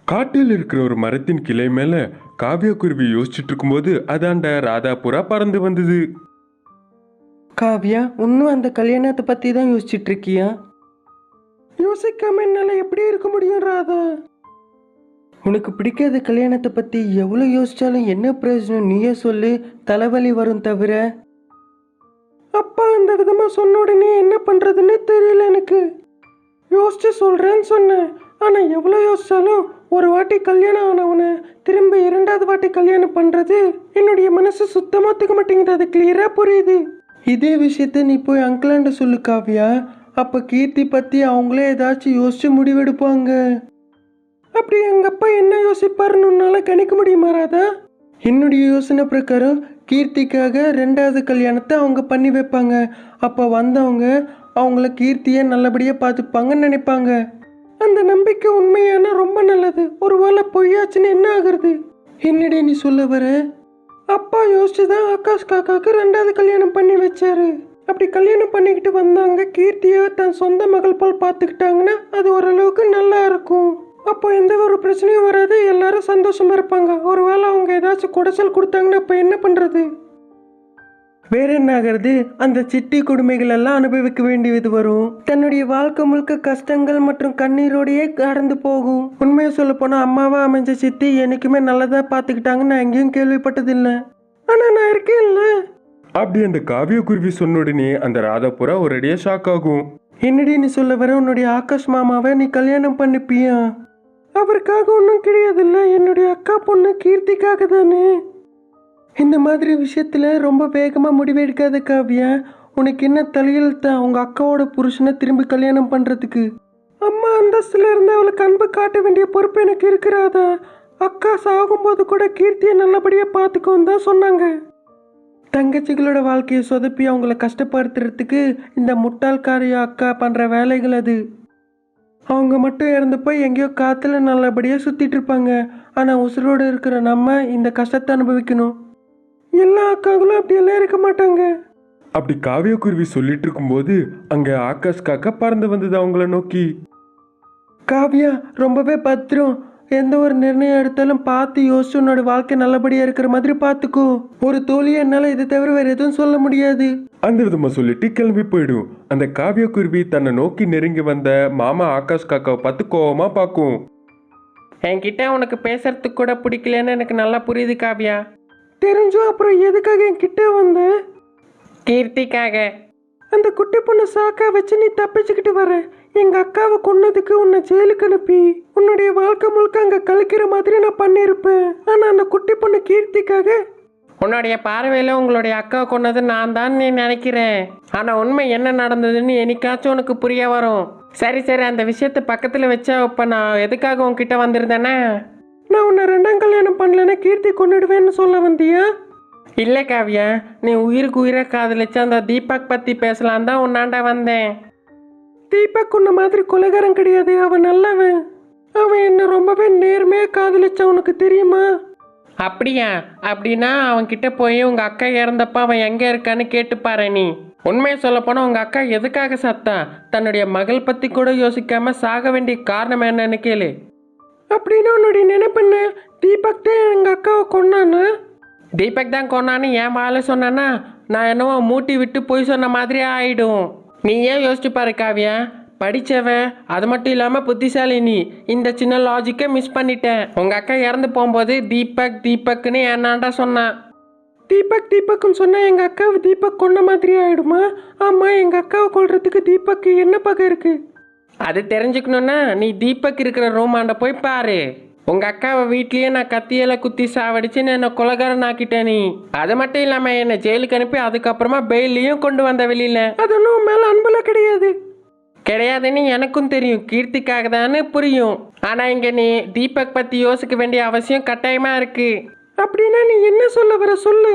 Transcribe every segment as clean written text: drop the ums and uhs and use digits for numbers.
காட்டில் இருக்கிற ஒரு மரத்தின் கிளை மேல காவியா குருவி யோசிச்சுட்டு இருக்கும்போது அதாண்ட ராதாபுரா பறந்து வந்தது. காவியா, இன்னும் அந்த கல்யாணத்தை பத்தி தான் யோசிச்சுட்டு இருக்கியா? யோசிக்காம என்னால எப்படி இருக்க முடியும் ராதா? உனக்கு பிடிக்காத கல்யாணத்தை பத்தி எவ்வளவு யோசிச்சாலும் என்ன பிரயோஜனம்? நீயே சொல்லு. தலைவலி வரும் தவிர. அப்பா அந்த விதமா சொன்ன உடனே என்ன பண்றதுன்னு தெரியல எனக்கு. யோசிச்சு சொல்றேன்னு சொன்னேன். ஆனா எவ்வளவு யோசிச்சாலும் ஒரு வாட்டி கல்யாணம் ஆனவனை திரும்ப இரண்டாவது வாட்டி கல்யாணம் பண்றது என்னுடைய மனசு சுத்தமா ஒத்துக்க மாட்டேங்குது. அது கிளியரா புரியுது. இதே விஷயத்த நீ போய் அங்கிளாண்ட சொல்லு காவியா. அப்ப கீர்த்தி பத்தி அவங்களே ஏதாச்சும் யோசிச்சு முடிவெடுப்பாங்க. அப்படி எங்க அப்பா என்ன யோசிப்பாருன்னு உன்னால கணிக்க முடியுமா ராதா? என்னுடைய யோசனை பிரகாரம் கீர்த்திக்காக ரெண்டாவது கல்யாணத்தை அவங்க பண்ணி வைப்பாங்க. அப்ப வந்தவங்க அவங்கள கீர்த்தியை நல்லபடியா பார்த்துப்பாங்கன்னு நினைப்பாங்க. அந்த நம்பிக்கை உண்மையான ரொம்ப நல்லது. ஒருவேளை பொய்யாச்சுன்னு என்ன ஆகுறது? என்னடி நீ சொல்ல வர? அப்பா யோசிச்சுதான் ஆகாஷ் காக்காவுக்கு ரெண்டாவது கல்யாணம் பண்ணி வச்சாரு. அப்படி கல்யாணம் பண்ணிக்கிட்டு வந்தாங்க கீர்த்தியை தன் சொந்த மகள் போல் பார்த்துக்கிட்டாங்கன்னா அது ஓரளவுக்கு நல்லா இருக்கும். அப்போ எந்த ஒரு பிரச்சனையும் வராது, எல்லாரும் சந்தோஷமா இருப்பாங்க. ஒருவேளை அவங்க ஏதாச்சும் குடைச்சல் கொடுத்தாங்கன்னா அப்ப என்ன பண்றது? வேற என்ன ஆகிறது? அந்த சிட்டி கொடுமைகள் எல்லாம் அனுபவிக்க வேண்டியது வரும். தன்னுடைய வாழ்க்கை முழுக்க கஷ்டங்கள் மற்றும் கண்ணீரோடையே கடந்து போகும். உண்மையை சொல்ல போனா அம்மாவா அமைஞ்ச சித்தி என்னைக்குமே நல்லதா பாத்துக்கிட்டாங்கன்னு நான் எங்கேயும் கேள்விப்பட்டதில்லை. ஆனா நான் இருக்கேன் இல்ல. அப்படி அந்த காவியா குருவி சொன்ன உடனே அந்த ராதாபுரா ஒரேடியா ஷாக் ஆகும். என்னடி நீ சொல்ல வர? உன்னுடைய ஆகாஷ் மாமாவை நீ கல்யாணம் பண்ணிப்பியா? அவருக்காக ஒன்றும் கிடையாதுல்ல, என்னுடைய அக்கா பொண்ணு கீர்த்திக்காக தானே. இந்த மாதிரி விஷயத்துல ரொம்ப வேகமா முடிவெடுக்காத காவியா. உனக்கு என்ன தலையெழுத்தா உங்க அக்காவோட புருஷனை திரும்பி கல்யாணம் பண்றதுக்கு? அம்மா அந்தஸ்துல இருந்து அவளுக்கு அன்பு காட்ட வேண்டிய பொறுப்பு எனக்கு இருக்கிறாதா? அக்கா சாகும்போது கூட கீர்த்தியை நல்லபடியா பார்த்துக்கோன்னு தான் சொன்னாங்க. தங்கச்சிகளோட வாழ்க்கையை சொதப்பி அவங்கள கஷ்டப்படுத்துறதுக்கு இந்த முட்டாள்காரிய அக்கா பண்ற வேலைகள் அது. அவங்க மட்டும் இறந்து போய் எங்கேயோ காத்துல நல்லபடியா சுத்திட்டு இருப்பாங்க. ஆனா உசுரோடு இருக்கிற நம்ம இந்த கஷ்டத்தை அனுபவிக்கணும். எல்லா அக்காங்களும் அப்படியெல்லாம் இருக்க மாட்டாங்க. அப்படி காவியா குருவி சொல்லிட்டு இருக்கும்போது அங்க ஆகாஷ் காக்கா பறந்து வந்தது அவங்கள நோக்கி. காவியா, ரொம்பவே பத்திரம். எந்த ஒரு நிர்ணயம் எடுத்தாலும் பார்த்து யோசிச்சு உன்னோட வாழ்க்கை நல்லபடியா இருக்கிற மாதிரி பார்த்துக்கோ. ஒரு தோழியை என்னால இதை தவிர வேற எதுவும் சொல்ல முடியாது. அந்த விதமா சொல்லிட்டு கிளம்பி போயிடும். அந்த காவியா குருவி தன்னை நோக்கி நெருங்கி வந்த மாமா ஆகாஷ் காக்காவை பார்த்து கோவமா பார்க்கும். என்கிட்ட உனக்கு பேசுறதுக்கு கூட பிடிக்கலன்னு எனக்கு நல்லா புரியுது காவியா. தெரிஞ்சும் அப்புறம் எதுக்காக என்கிட்ட வந்த? கீர்த்திக்காக. அந்த குட்டி பொண்ணு சாக்கா வச்சு நீ தப்பிச்சுக்கிட்டு வர. எங்க அக்காவை கொன்னதுக்கு உன்னை ஜெயிலுக்கு அனுப்பி உன்னுடைய வாழ்க்கை முழுக்க அங்க கழிக்கிற மாதிரி நான் பண்ணியிருப்பேன். ஆனா அந்த குட்டி பொண்ணு கீர்த்திக்காக. உன்னுடைய பார்வையில உங்களுடைய அக்காவை கொன்னது நான் தான் நீ நினைக்கிறேன். ஆனா உண்மை என்ன நடந்ததுன்னு என்னைக்காச்சும் உனக்கு புரிய வரும். சரி சரி, அந்த விஷயத்தை பக்கத்துல வச்சா இப்ப நான் எதுக்காக உன்கிட்ட வந்திருந்தேன்னா, நான் உன்னை ரெண்டாம் கல்யாணம் பண்ணலன்னா கீர்த்தி கொன்னுடுவேன்னு சொல்ல வந்தியா? இல்லை காவியா, நீ உயிருக்கு உயிரை காதலிச்சு அந்த தீபக் பத்தி பேசலாம் தான் உன்னாண்ட வந்தேன். தீபக் உன்ன மாதிரி கொலைகாரன் கிடையாது, அவன் நல்லவன். அவன் என்ன ரொம்பவே நேர்மையா காதலிச்சான், உனக்கு தெரியுமா? அப்படியா? அப்படின்னா அவன் கிட்ட போய் உங்க அக்கா இறந்தப்ப அவன் எங்க இருக்கான்னு கேட்டுப்பாரு. நீ உண்மையை சொல்ல போனா உங்க அக்கா எதுக்காக சத்தா? தன்னுடைய மகள் பத்தி கூட யோசிக்காம சாக வேண்டிய காரணம் என்னன்னு கேளு. அப்படின்னு உன்னுடைய நினைப்பென்ன? தீபக் தான் எங்க அக்காவை கொன்னானா? தீபக் தான் கொன்னான்னு என் வாழ சொன்னானா நான் என்னவோ மூட்டி விட்டு போய் சொன்ன மாதிரி ஆயிடும். நீ ஏன் யோசிச்சு பாரு காவியா, படித்தவன், அது மட்டும் இல்லாமல் புத்திசாலி. நீ இந்த சின்ன லாஜிக்கை மிஸ் பண்ணிட்டேன். உங்கள் அக்கா இறந்து போகும்போது தீபக் தீபக்னு என்னாண்டா சொன்னான். தீபக் தீபக்னு சொன்னால் எங்கள் அக்காவை தீபக் கொன்ன மாதிரி ஆகிடுமா? ஆமாம், எங்கள் அக்காவை கொல்றதுக்கு தீபக் என்ன பக்கம் இருக்குது? அது தெரிஞ்சுக்கணுன்னா நீ தீபக் இருக்கிற ரூமாண்ட போய் பாரு. உங்கள் அக்காவை வீட்லேயே நான் கத்தியில் குத்தி சாவடிச்சுன்னு என்னை கொலகாரன் ஆக்கிட்டேன். நீ அது மட்டும் இல்லாமல் என்னை ஜெயிலுக்கு அனுப்பி அதுக்கப்புறமா பெயிலையும் கொண்டு வந்த வெளியில். அது ஒன்றும் மேலே அன்புல கிடையாதுன்னு எனக்கும் தெரியும். கீர்த்திக்காக தானே புரியும். ஆனால் இங்கே நீ தீபக் பற்றி யோசிக்க வேண்டிய அவசியம் கட்டாயமாக இருக்கு. அப்படின்னா நீ என்ன சொல்ல வர சொல்லு.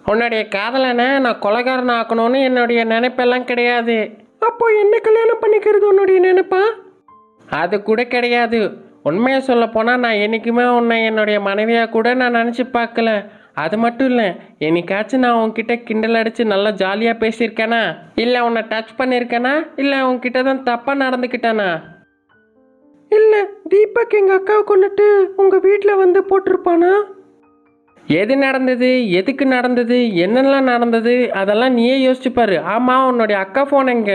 உன்னுடைய காதலனை நான் கொலகாரன் ஆக்கணும்னு என்னுடைய நினைப்பெல்லாம் கிடையாது. அப்போ என்ன கல்யாணம் பண்ணிக்கிறது உன்னுடைய நினைப்பா? அது கூட கிடையாது. உண்மையை சொல்ல போனால் நான் என்றைக்குமே உன்னை என்னுடைய மனைவியாக கூட நான் நினச்சி பார்க்கல. அது மட்டும் இல்லை, என்னைக்காச்சும் நான் உன்கிட்ட கிண்டல் அடித்து நல்லா ஜாலியாக பேசியிருக்கேனா? இல்லை உன்னை டச் பண்ணியிருக்கேனா? இல்லை உன்கிட்ட தான் தப்பாக நடந்துக்கிட்டேனா? இல்லை, தீபக் எங்க அக்காவை கொண்டுட்டு உங்க வீட்டுல வந்து போட்டிருப்பானா? எது நடந்தது, எதுக்கு நடந்தது, என்னெல்லாம் நடந்தது அதெல்லாம் நீயே யோசிச்சு பாரு. ஆமா, உன்னுடைய அக்கா போன் எங்க?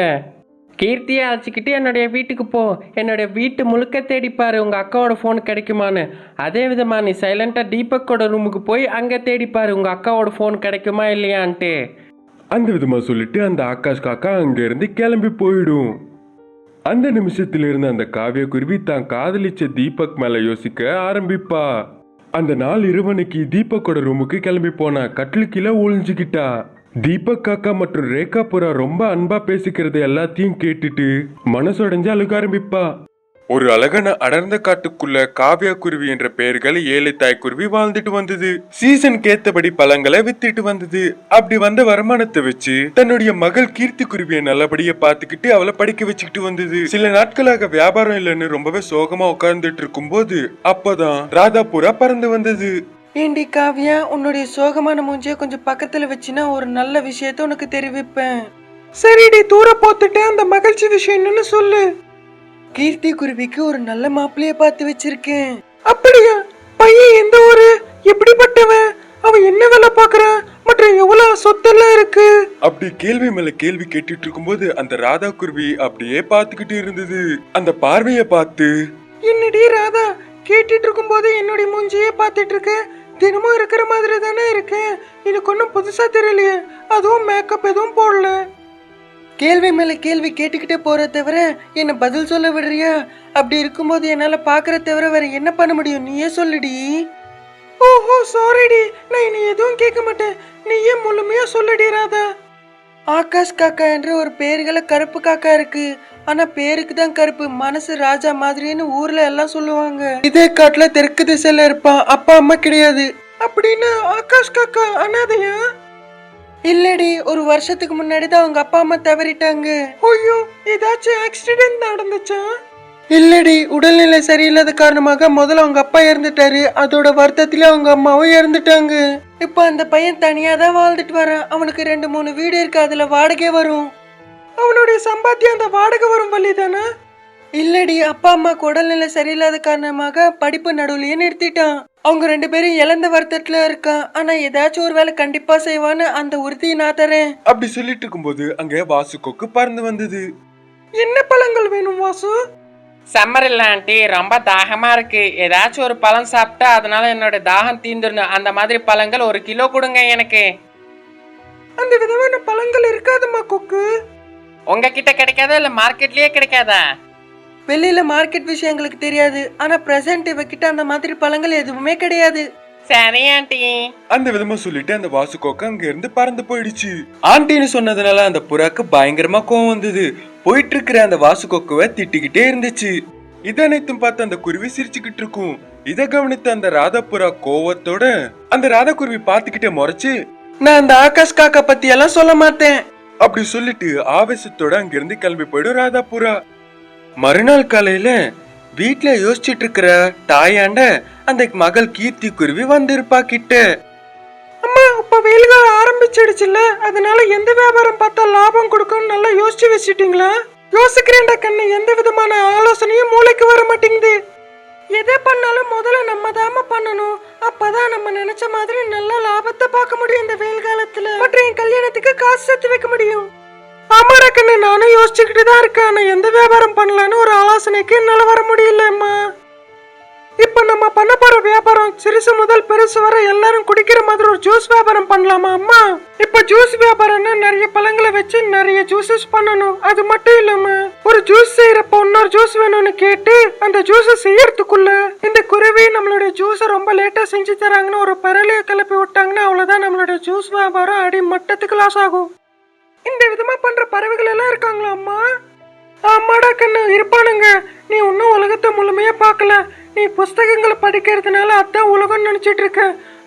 கீர்த்தியை அழைச்சிக்கிட்டு என்னுடைய வீட்டுக்கு போ. என்னுடைய வீட்டு முழுக்க தேடிப்பாரு உங்க அக்காவோட ஃபோன் கிடைக்குமான்னு. அதே விதமா நீ சைலண்டா தீபக்கோட ரூமுக்கு போய் அங்கே தேடிப்பாரு உங்க அக்காவோட ஃபோன் கிடைக்குமா இல்லையான்ட்டு. அந்த விதமா சொல்லிட்டு அந்த ஆகாஷ் காக்கா அங்க இருந்து கிளம்பி போயிடும். அந்த நிமிஷத்துல இருந்து அந்த காவிய குருவி தான் காதலிச்ச தீபக் மேல யோசிக்க ஆரம்பிப்பா. அந்த நாள் இரவனுக்கு தீபக்கோட ரூமுக்கு கிளம்பி போனா கட்டிலு கீழே ஒளிஞ்சுக்கிட்டா. தீபக் காக்கா மற்றும் ரேகா புறா ரொம்ப அன்பா பேசிக்கிறது எல்லாத்தையும் கேட்டுட்டு மனசுடைஞ்சு அழுக ஆரம்பிப்பா. ஒரு அழகான அடர்ந்த காட்டுக்குள்ள காவியா குருவி என்ற பெயர்கள் 7 தாய் குருவி வாழ்ந்துட்டு வந்தது. சீசனுக்கு ஏத்தபடி பழங்களை வித்துட்டு வந்தது. அப்படி வந்த வருமானத்தை வச்சு தன்னுடைய மகள் கீர்த்தி குருவியை நல்லபடியா பாத்துக்கிட்டு அவளை படிக்க வச்சுக்கிட்டு வந்தது. சில நாட்களாக வியாபாரம் இல்லைன்னு ரொம்பவே சோகமா உட்கார்ந்துட்டு இருக்கும் போது அப்பதான் ராதாபுரா பறந்து வந்தது. ஏண்டி காவியா, உன்னுடைய சோகமான மூஞ்சிய கொஞ்சம் பக்கத்துல வச்சுனா ஒரு நல்ல விஷயத்த உனக்கு தெரிவிப்பேன். சரிடி, தூர போத்துட்டு அந்த மகிழ்ச்சி விஷயம் என்னன்னு சொல்லு. கீர்த்தி குருவிக்கு ஒரு நல்ல மாப்பிள்ளைய பார்த்து வச்சிருக்கேன். அப்படியா? பையன் எந்த ஊரு, எப்படிப்பட்டவன், அவன் என்ன வேலை பாக்குறான், மற்றும் எவ்வளவு சொத்தெல்லாம் இருக்கு? அப்படி கேள்வி மேல கேள்வி கேட்டுட்டு இருக்கும்போது அந்த ராதா குருவி அப்படியே பாத்துக்கிட்டு இருந்தது. அந்த பார்வைய பார்த்து, என்னடி ராதா, கேட்டுட்டு இருக்கும் போது என்னுடைய மூஞ்சியே பார்த்துட்டு இருக்க? தினமும் இருக்கிற மாதிரி தானே இருக்கு, எனக்கு ஒன்றும் புதுசா தெரியலையே, அதுவும் மேக்கப் எதுவும் போடல. கேள்வி மேல கேள்வி கேட்டுக்கிட்டே போற தவிர என்ன பதில் சொல்ல விடுறியா? அப்படி இருக்கும்போது என்னால பாக்குற தவிர வேற என்ன பண்ண முடியும், நீயே சொல்லுடி. ஓஹோ சாரிடி, நான் இனி எதுவும் கேட்க மாட்டேன், நீயே முழுமையா சொல்லுடி ராதா. ஆகாஷ் காக்கா என்ற ஒரு பேருகளை கருப்பு காக்கா இருக்கு. ஆனா பேருக்கு தான் கருப்பு, மனசு ராஜா மாதிரின்னு ஊர்ல எல்லாம் சொல்லுவாங்க. இதே காட்டுல தெற்கு திசையில இருப்பான், அப்பா அம்மா கிடையாது. அப்படின்னு ஆகாஷ் காக்கா அனாதையா? இல்லடி, ஒரு வருஷத்துக்கு முன்னாடி தான் அவங்க அப்பா அம்மா தவறிட்டாங்க. ஐயோ, ஏதாச்சும் ஆக்சிடென்ட் நடந்துச்சா? இல்லடி, உடல்நிலை சரியில்லாத காரணமாக முதல்ல அவங்க அப்பா இறந்துட்டாரு. அதோட வருத்தத்திலே அவங்க அம்மாவும் இறந்துட்டாங்க. இப்ப அந்த பையன் தனியா தான் வாழ்ந்துட்டு வரான். அவனுக்கு 2-3 வீடு இருக்கு, அதுல வாடகை வரும். அவனுடைய சம்பாத்தியம் அந்த வாடகை வரும் வழி தானே? இல்லடி, அப்பா அம்மாக்கு உடல்நிலை சரியில்லாத காரணமாக படிப்பு நடுவுலயே நிறுத்திட்டான். அவங்க 2 பேரும் இழந்த வருத்தத்துல இருக்கான். ஆனா ஏதாச்சும் ஒரு வேலை கண்டிப்பா செய்வான்னு அந்த உறுதியை நான் தரேன். அப்படி சொல்லிட்டு இருக்கும்போது அங்க வாசு கொக்கு பறந்து வந்தது. என்ன பழங்கள் வேணும் வாசு? சம்மர் இல்ல ஆண்டி, ரொம்ப தாகமா இருக்கு, ஏதாச்சும் ஒரு பழம் சாப்பிட்டா அதனால என்னோட தாகம் தீந்துடணும். அந்த மாதிரி பழங்கள் 1 கிலோ கொடுங்க எனக்கு. அந்த விதமான பழங்கள் இருக்காதுமா கொக்கு. உங்ககிட்ட கிடைக்காதா இல்ல மார்க்கெட்லயே கிடைக்காதா? வெளியில மார்க்கெட் விஷயம் எங்களுக்கு தெரியாது, ஆனா பிரசன்ட் இவகிட்ட அந்த மாதிரி பழங்கள் எதுவுமே கிடையாது. சரி ஆண்டி. அந்த விதமா சொல்லிட்டு அந்த வாசு கொக்கு அங்க இருந்து பறந்து போயிடுச்சு. ஆண்டின்னு சொன்னதுனால அந்த புறாக்கு பயங்கரமா கோவம் வந்தது. போயிட்டு இருக்கிற அந்த வாசு கொக்குவை திட்டிக்கிட்டே இருந்துச்சு. இத அனைத்தும் பார்த்து அந்த குருவி சிரிச்சுக்கிட்டு இருக்கும். இத கவனித்த அந்த ராதாபுரா கோவத்தோட அந்த ராதா குருவி பாத்துக்கிட்டே முறைச்சு, நான் அந்த ஆகாஷ் காக்கா பத்தி எல்லாம் சொல்ல மாட்டேன் அப்படி சொல்லிட்டு ஆவேசத்தோட அங்கிருந்து கிளம்பி போயிடும் ராதாபுரா. மறுநாள் காலையில வீட்டுல யோசிச்சுட்டு இருக்கிற தாயாண்ட அந்த மகள் கீர்த்தி குருவி வந்திருப்பா கிட்ட. அம்மா, இப்ப வெயில் காலம் ஆரம்பிச்சிடுச்சுல்ல, அதனால எந்த வியாபாரம் பார்த்தா லாபம் கொடுக்கும்னு நல்லா யோசிச்சு வச்சுட்டீங்களா? யோசிக்கிறேன்டா கண்ணு, எந்த விதமான ஆலோசனையும் மூளைக்கு வர மாட்டேங்குது. எதை பண்ணாலும் முதல்ல நம்ம தாம பண்ணணும், அப்பதான் நம்ம நினைச்ச மாதிரி நல்ல லாபத்தை பார்க்க முடியும் இந்த வெயில் காலத்துல. மற்றும் என் கல்யாணத்துக்கு காசு சேர்த்து வைக்க முடியும். ஆமாடா கண்ணு, நானும் யோசிச்சுக்கிட்டு தான் இருக்கேன். ஆனா எந்த வியாபாரம் பண்ணலான்னு ஒரு ஆலோசனைக்கு என்னால வர முடியலம்மா. இப்ப நம்ம பண்ண போற வியாபாரம் சிறுசு முதல் பெருசு வர எல்லாரும் குடிக்கிற மாதிரி ஒரு ஜூஸ் வியாபாரம் பண்ணலாமா அம்மா? இப்ப ஜூஸ் வியாபாரம்னா நிறைய பழங்களை வச்சு நிறைய ஜூஸஸ் பண்ணணும். அது மட்டும் இல்லாம ஒரு ஜூஸ் செய்யறப்ப இன்னொரு ஜூஸ் வேணும்னு கேட்டு அந்த ஜூஸ் செய்யறதுக்குள்ள இந்த குருவி நம்மளுடைய ஜூஸை ரொம்ப லேட்டா செஞ்சு தராங்கன்னு ஒரு பரலைய கிளப்பி விட்டாங்கன்னா அவ்வளவுதான், நம்மளுடைய ஜூஸ் வியாபாரம் அடி மட்டத்துக்கு லாஸ் ஆகும். இந்த விதமா பண்ற பறவைகள் எல்லாம் இருக்காங்களா அம்மா? ஆமாடா கண்ணு, இருப்பானுங்க. நீ இன்னும் உலகத்தை முழுமையா பார்க்கல. நீ புஸ்தகங்களை படிக்கிறதுனால அதான் உலகம் நினைச்சிட்டு இருக்க.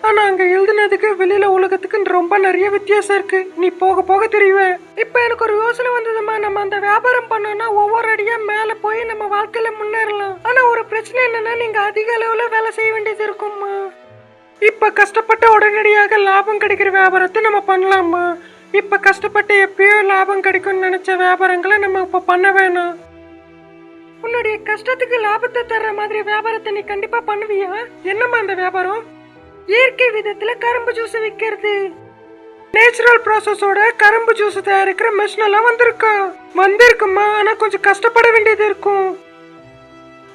ஆனா அங்க எழுதுனதுக்கு வெளியில உலகத்துக்கு ரொம்ப நிறைய வித்தியாசம் இருக்கு. நீ போக போக தெரியுவ. இப்ப எனக்கு ஒரு யோசனை வந்ததுமா, நம்ம அந்த வியாபாரம் பண்ணோம்னா ஒவ்வொரு அடியா மேல போய் நம்ம வாழ்க்கையில முன்னேறலாம். ஆனா ஒரு பிரச்சனை என்னன்னா, நீங்க அதிக அளவுல வேலை செய்ய வேண்டியது இருக்கும்மா. இப்ப கஷ்டப்பட்ட உடனடியாக லாபம் கிடைக்கிற வியாபாரத்தை நம்ம பண்ணலாமா? இப்ப கஷ்டப்பட்டு எப்பயோ லாபம் கிடைக்கும்னு நினைச்ச வியாபாரங்களை நம்ம இப்ப பண்ண வேணாம். உன்னுடைய கஷ்டத்துக்கு லாபத்தை தர்ற மாதிரி வியாபாரத்தை நீ கண்டிப்பா பண்ணுவியா? என்னம்மா அந்த வியாபாரம்? இயற்கை விதத்துல கரும்பு ஜூஸ் விற்கிறது. நேச்சுரல் ப்ராசஸோட கரும்பு ஜூஸ் தயாரிக்கிற மிஷின் எல்லாம் வந்திருக்குமா. ஆனா கொஞ்சம் கஷ்டப்பட வேண்டியது இருக்கும்.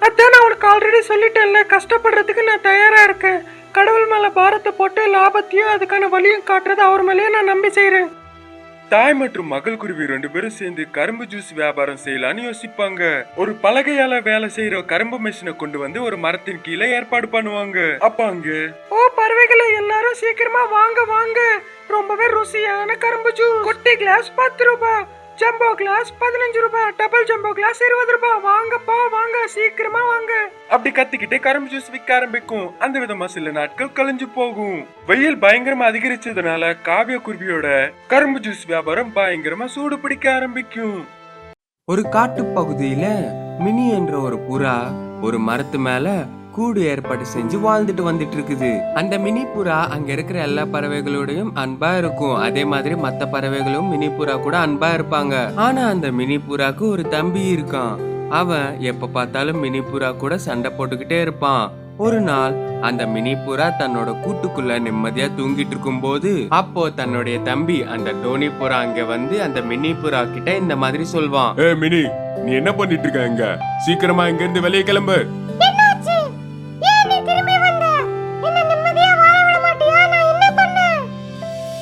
அதான் நான் உனக்கு ஆல்ரெடி சொல்லிட்டேன்ல, கஷ்டப்படுறதுக்கு நான் தயாரா இருக்கேன். கடவுள் மேல பாரத்தை போட்டு லாபத்தையும் அதுக்கான வழியும் காட்டுறது அவர் மேலேயே நான் நம்பி செய்யறேன். தாய் மற்றும் மகள் குருவி 2 பேரும் சேர்ந்து கரும்பு ஜூஸ் வியாபாரம் செய்யலான்னு யோசிப்பாங்க. ஒரு பலகையால வேலை செய்யற கரும்பு மிஷினை கொண்டு வந்து ஒரு மரத்தின் கீழே ஏற்பாடு பண்ணுவாங்க. அப்ப அங்க ஓ பறவைகளை எல்லாரும் சீக்கிரமா வாங்க வாங்க, ரொம்பவே ருசியான கரும்பு ஜூஸ். குட்டி கிளாஸ் 10 ரூபாய், ஜம்போ கிளாஸ் 15 ரூபாய், டபுள் ஜம்போ கிளாஸ் 20 ரூபாய். வாங்கப்பா வாங்க, சீக்கிரமா வாங்க. அப்படி கத்திக்கிட்டே கரும்பு ஜூஸ் விற்க ஆரம்பிக்கும். அந்த விதமா சில நாட்கள் கழிஞ்சு போகும். வெயில் பயங்கரமா அதிகரிச்சதுனால காவிய குருவியோட கரும்பு ஜூஸ் வியாபாரம் பயங்கரமா சூடு பிடிக்க ஆரம்பிக்கும். ஒரு காட்டு பகுதியில மினி என்ற ஒரு புறா ஒரு மரத்து மேல கூடு ஏற்பாடு செஞ்சு வாழ்ந்துட்டு வந்துட்டு இருக்குது. அந்த மினி புறா அங்க இருக்கிற எல்லா பறவைகளோடையும் அன்பா இருக்கும். அதே மாதிரி மத்த பறவைகளும் மினி புறா கூட அன்பா இருப்பாங்க. ஆனா அந்த மினி புறாக்கு ஒரு தம்பி இருக்கான். அவன் எப்ப பார்த்தாலும் மினி புறா கூட சண்டை போட்டுக்கிட்டே இருப்பான். ஒரு நாள் அந்த மினி புறா தன்னோட கூட்டுக்குள்ள நிம்மதியா தூங்கிட்டு இருக்கும் போது அப்போ தன்னுடைய தம்பி அந்த டோனி புறா அங்க வந்து அந்த மினி புறா கிட்ட இந்த மாதிரி சொல்வான். ஏ மினி, நீ என்ன பண்ணிட்டு இருக்க? இங்க சீக்கிரமா இங்க இருந்து வெளியே கிளம்பு.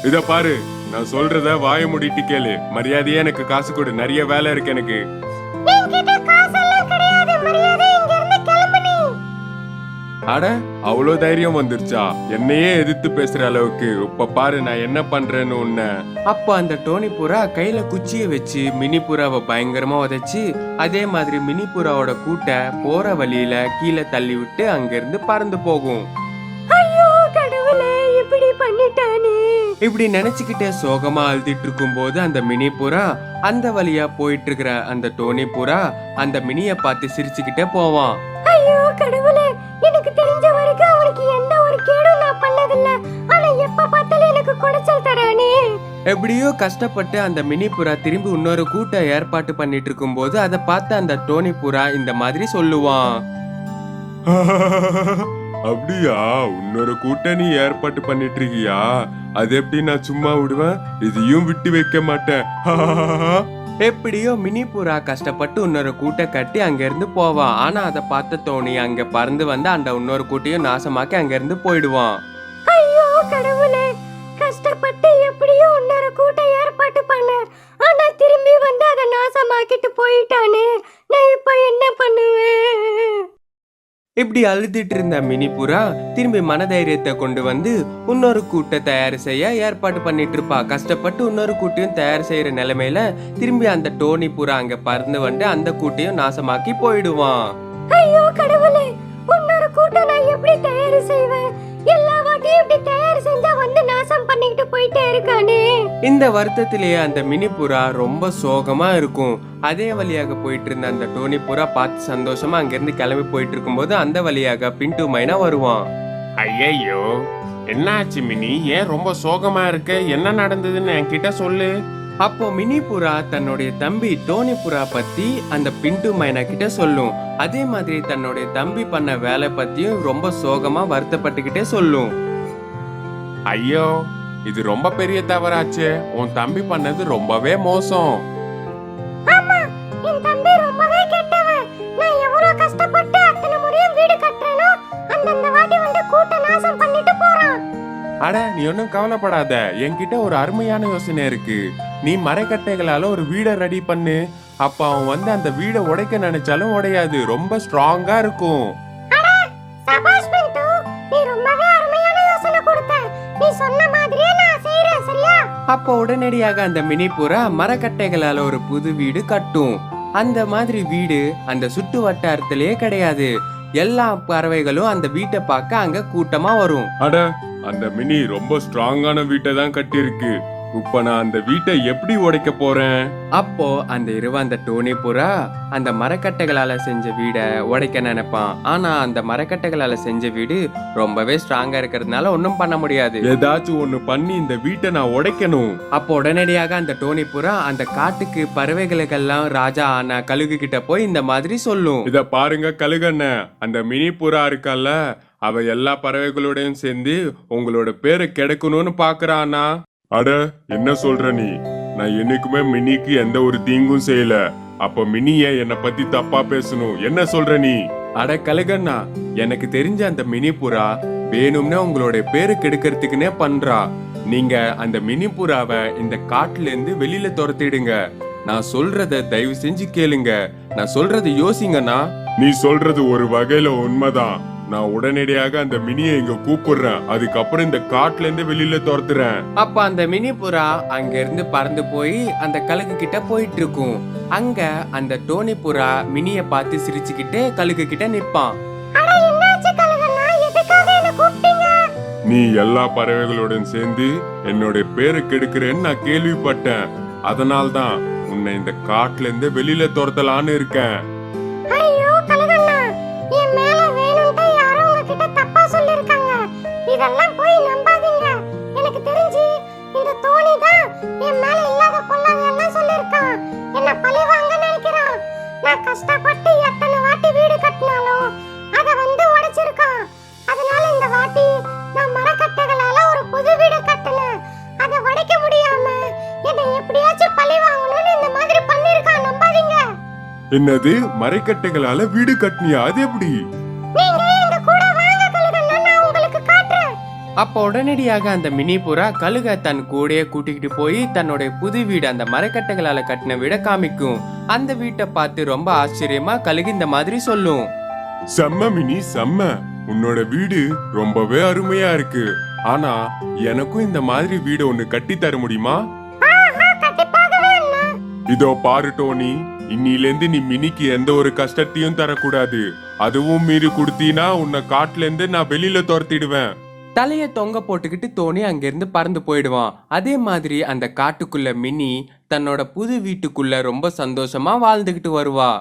இத பாரு, நான் சொல்றத வாய மூடிட்டு கேளு. மரியாதையா எனக்கு காசு கொடு, நிறைய வேலை இருக்கு எனக்கு. அட, அவ்வளோ தைரியம் வந்துருச்சா? என்னையே எதிர்த்து பேசுற அளவுக்கு? இப்ப பாரு நான் என்ன பண்றேன்னு உன்ன. அப்ப அந்த டோனி புறா கையில குச்சிய வச்சு மினி புறாவை பயங்கரமா உதைச்சு அதே மாதிரி மினி புறாவோட கூட்ட போற வழியில கீழே தள்ளி விட்டு அங்க இருந்து பறந்து போகும். இப்படி நினைச்சுக்கிட்டே சோகமா அழுதிட்டு இருக்கும் போது அந்த மினி புறா அந்த வழியா போயிட்டு இருக்கிற அந்த டோனி புறா அந்த மினிய பார்த்து சிரிச்சுக்கிட்டே போவான். ஐயோ கடவுளே, எனக்கு தெரிஞ்ச வரைக்கும் அவனுக்கு எந்த ஒரு கேடும் நான் பண்ணதில்ல. ஆனா எப்ப பார்த்தாலும் எனக்கு குடைச்சல் தரானே. எப்படியோ கஷ்டப்பட்டு அந்த மினி புறா திரும்பி இன்னொரு கூட்ட ஏற்பாடு பண்ணிட்டு இருக்கும் போது அதை பார்த்து அந்த டோனி புறா இந்த மாதிரி சொல்லுவான். அப்படியா, இன்னொரு கூட்டணி ஏற்பாடு பண்ணிட்டு இருக்கியா? அது எப்படி நான் சும்மா விடுவேன்? இதையும் விட்டு வைக்க மாட்டேன். எப்படியோ மினி புறா கஷ்டப்பட்டு இன்னொரு கூட்டை கட்டி அங்க இருந்து போவான். ஆனா அதை பார்த்த டோனி அங்க பறந்து வந்து அந்த இன்னொரு கூட்டையும் நாசமாக்கி அங்க இருந்து போயிடுவான். ஐயோ கடவுளே, கஷ்டப்பட்டு எப்படியோ இன்னொரு கூட்ட ஏற்பாடு பண்ண, ஆனா திரும்பி வந்து அதை நாசமாக்கிட்டு போயிட்டானே. நான் இப்ப என்ன பண்ணுவேன்? இப்படி அழுதுட்டு இருந்த மினி புறா திரும்பி மனதைரியத்தை கொண்டு வந்து இன்னொரு கூட்டை தயார் செய்ய ஏற்பாடு பண்ணிட்டு இருப்பா. கஷ்டப்பட்டு இன்னொரு கூட்டையும் தயார் செய்யற நிலைமையில திரும்பி அந்த டோனி புறா அங்க பறந்து வந்து அந்த கூட்டையும் நாசமாக்கி போயிடுவான். ஐயோ கடவுளே, இன்னொரு கூட்ட நான் எப்படி தயார் செய்வேன்? எல்லா வாட்டியும் இப்படி தயார் செஞ்சா வந்து நாசம் பண்ணிட்டு போயிட்டே இருக்கானே. இந்த வருத்தத்திலேயே அந்த மினி புறா ரொம்ப சோகமா இருக்கும். அதே வழியாக போயிட்டு இருந்த அந்த டோனி புறா பார்த்து சந்தோஷமா அங்கிருந்து கிளம்பி போயிட்டு இருக்கும்போது அந்த வழியாக பின்ட்டு மைனா வருவான். ஐயோ, என்னாச்சு மினி? ஏன் ரொம்ப சோகமா இருக்க? என்ன நடந்ததுன்னு என்கிட்ட சொல்லு. அப்போ மினி புறா தன்னுடைய தம்பி டோனி புறா பத்தி அந்த பின்ட்டு மைனா கிட்ட சொல்லும். அதே மாதிரி தன்னுடைய தம்பி பண்ண வேலை பத்தியும் ரொம்ப சோகமா வருத்தப்பட்டுக்கிட்டே சொல்லும். ஐயோ, இது ரொம்ப பெரிய தவறாச்சு. உன் தம்பி பண்ணது ரொம்பவே மோசம். ஆமா, என் தம்பி ரொம்பவே கெட்டவன். நான் எவ்வளவு கஷ்டப்பட்டு அத்தனை முறையும் வீடு கட்டறேனோ அந்த வாட்டி வந்து கூட்ட நாசம் பண்ணிட்டு போறான். அட, நீ ஒன்னும் கவலைப்படாத. என்கிட்ட ஒரு அருமையான யோசனை இருக்கு. நீ மரக்கட்டைகளால ஒரு வீடை ரெடி பண்ணு. அப்ப அவன் வந்து அந்த வீடை உடைக்க நினைச்சாலும் உடையாது. ரொம்ப ஸ்ட்ராங்கா இருக்கும். அட சபாஷ் பிண்டு, நீ ரொம்பவே அருமையான யோசனை கொடுத்த. நீ சொன்ன மாதிரியே நான் செய்றேன், சரியா? அப்போ உடனடியாக அந்த மினி புறா மரக்கட்டைகளால ஒரு புது வீடு கட்டும். அந்த மாதிரி வீடு அந்த சுட்டு வட்டாரத்திலேயே கிடையாது. எல்லா பறவைகளும் அந்த வீட்டை பார்க்க அங்க கூட்டமா வரும். அட, அந்த மினி ரொம்ப ஸ்ட்ராங்கான வீட்டை தான் கட்டியிருக்கு. இப்ப நான் அந்த வீட்டை எப்படி உடைக்க போறேன்? அப்போ அந்த அந்த டோனி புறா அந்த மரக்கட்டைகளால செஞ்ச வீடை உடைக்க நினைப்பான். ஆனா அந்த மரக்கட்டைகளால செஞ்ச வீடு ரொம்பவே ஸ்ட்ராங்கா இருக்கிறதுனால ஒன்னும் பண்ண முடியாது. ஏதாச்சும் ஒண்ணு பண்ணி இந்த வீட்டை நான் உடைக்கணும். அப்போ உடனடியாக அந்த டோனி புறா அந்த காட்டுக்கு பறவைகளுக்கெல்லாம் ராஜா ஆன கழுகு கிட்ட போய் இந்த மாதிரி சொல்லும். இத பாருங்க கழுகண்ண, அந்த மினி புறா இருக்கல்ல, அவ எல்லா பறவைகளோடையும் சேர்ந்து உங்களோட பேரை கெடுக்கணும்னு பாக்குறானா? அட என்ன சொல்ற நீ? நான் என்னைக்குமே மினிக்கு எந்த ஒரு தீங்கும் செய்யல. அப்ப மினிய என்ன பத்தி தப்பா பேசணும்? என்ன சொல்ற நீ? அட கழுகண்ணா, எனக்கு தெரிஞ்ச அந்த மினி புறா வேணும்னே உங்களுடைய பேரு கெடுக்கிறதுக்குன்னே பண்றா. நீங்க அந்த மினி புறாவை இந்த காட்டுல இருந்து வெளியில துரத்திடுங்க. நான் சொல்றத தயவு செஞ்சு கேளுங்க. நான் சொல்றத யோசிங்கண்ணா. நீ சொல்றது ஒரு வகையில உண்மைதான். நான் உடனடியாக அந்த மினியை இங்க கூப்பிடுறேன். அதுக்கப்புறம் இந்த காட்டுல இருந்து வெளியில துரத்துறேன். அப்ப அந்த மினி புறா அங்க இருந்து பறந்து போய் அந்த கழுகு கிட்ட போயிட்டு இருக்கும். அங்க அந்த டோனி புறா மினிய பார்த்து சிரிச்சுக்கிட்டே கழுகு கிட்ட நிப்பான். அட என்னாச்சு கழுகண்ணா, எதுக்காக என்ன கூப்பிட்டீங்க? நீ எல்லா பறவைகளுடன் சேர்ந்து என்னோட பேரை கெடுக்கிறேன்னு நான் கேள்விப்பட்டேன். அதனால்தான் உன்னை இந்த காட்டுல இருந்து வெளியில துரத்தலான்னு இருக்கேன். ஐயோ கழுகண்ணா, என் மேல வேணும்ட்டு யாரோ உங்ககிட்ட தப்பா சொல்லிருக்காங்க. இதெல்லாம் போய் நம்பாதீங்க. எனக்கு தெரிஞ்சு இந்த தோனி தான் என் மேல இல்லாத பொல்லாத எல்லாம் சொல்லிருக்கான். என்ன பழி வாங்க நினைக்கிறான். நான் கஷ்டப்பட்டு எத்தனை வாட்டி வீடு கட்டினாலும் அத வந்து உடைச்சிருக்கான். அதனால இந்த வாட்டி நான் மரக்கட்டைகளால ஒரு புது வீடு கட்டினேன். அத உடைக்க முடியாம என்னை எப்படியாச்சும் பழி வாங்கணும்னு இந்த மாதிரி பண்ணிருக்கான். நம்பாதீங்க. என்னது, மரைக்கட்டைகளால வீடு கட்டினியா? அது எப்படி? நீங்க எங்க கூட வாங்க கழுகண்ணா, நான் உங்களுக்கு காட்டுறேன். அப்போ உடனடியாக அந்த மினி புறா கழுக தன் கூடயே கூட்டிக்கிட்டு போய் தன்னுடைய புது வீடு அந்த மரக்கட்டைகளால கட்டின வீட காமிக்கும். அந்த வீட்டை பார்த்து ரொம்ப ஆச்சரியமா கழுகு இந்த மாதிரி சொல்லும். செம்ம மினி, செம்ம. உன்னோட வீடு ரொம்பவே அருமையா இருக்கு. ஆனா எனக்கும் இந்த மாதிரி வீடு ஒண்ணு கட்டி தர முடியுமா? கண்டிப்பாகவே அண்ணா. இதோ பாரு டோனி, இன்னிலேந்து நீ மினிக்கு எந்த ஒரு கஷ்டத்தையும் தரக்கூடாது. அதுவும் மீறி கொடுத்தீனா உன்னை காட்டுல இருந்து நான் வெளியில துரத்திடுவேன். தலைய தொங்க போட்டுக்கிட்டு தோனி அங்கிருந்து பறந்து போயிடுவான். அதே மாதிரி அந்த காட்டுக்குள்ள மினி தன்னோட புது வீட்டுக்குள்ள ரொம்ப சந்தோஷமா வாழ்ந்துகிட்டு வருவா.